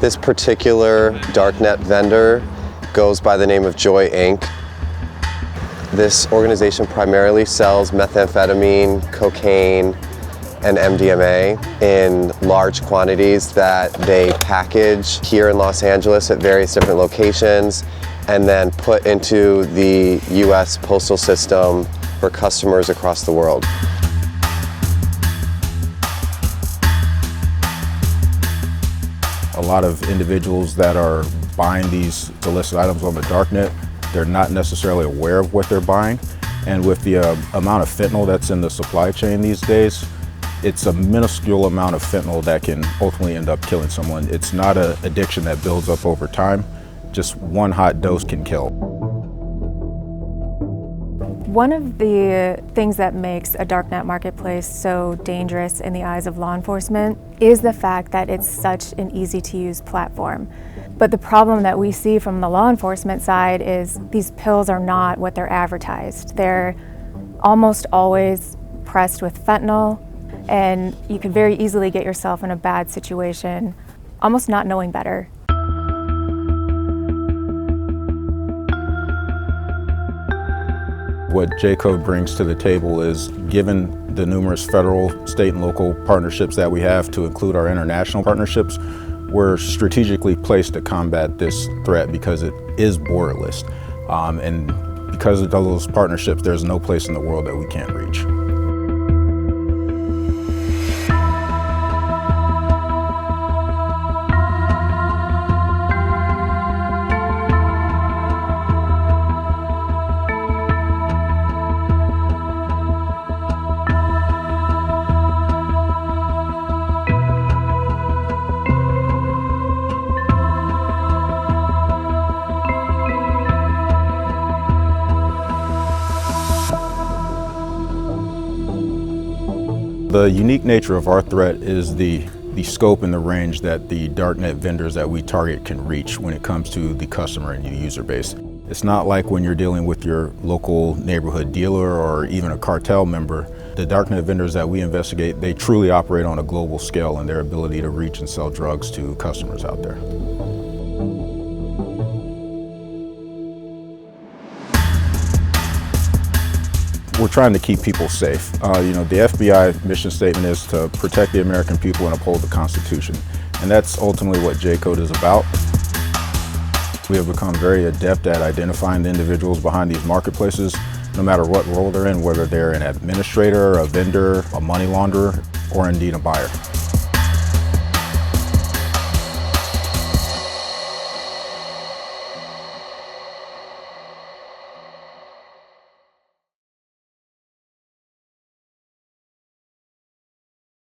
This particular Darknet vendor goes by the name of Joy Inc. This organization primarily sells methamphetamine, cocaine, and MDMA in large quantities that they package here in Los Angeles at various different locations and then put into the U.S. postal system for customers across the world. A lot of individuals that are buying these illicit items on the Darknet, they're not necessarily aware of what they're buying. And with the amount of fentanyl that's in the supply chain these days, it's a minuscule amount of fentanyl that can ultimately end up killing someone. It's not an addiction that builds up over time. Just one hot dose can kill. One of the things that makes a Darknet marketplace so dangerous in the eyes of law enforcement is the fact that it's such an easy-to-use platform. But the problem that we see from the law enforcement side is these pills are not what they're advertised. They're almost always pressed with fentanyl, and you could very easily get yourself in a bad situation, almost not knowing better. What JCODE brings to the table is, given the numerous federal, state, and local partnerships that we have, to include our international partnerships, we're strategically placed to combat this threat because it is borderless. And because of those partnerships, there's no place in the world that we can't reach. The unique nature of our threat is the scope and the range that the Darknet vendors that we target can reach when it comes to the customer and the user base. It's not like when you're dealing with your local neighborhood dealer or even a cartel member. The Darknet vendors that we investigate, they truly operate on a global scale in their ability to reach and sell drugs to customers out there. We're trying to keep people safe. The FBI mission statement is to protect the American people and uphold the Constitution. And that's ultimately what JCODE is about. We have become very adept at identifying the individuals behind these marketplaces, no matter what role they're in, whether they're an administrator, a vendor, a money launderer, or indeed a buyer.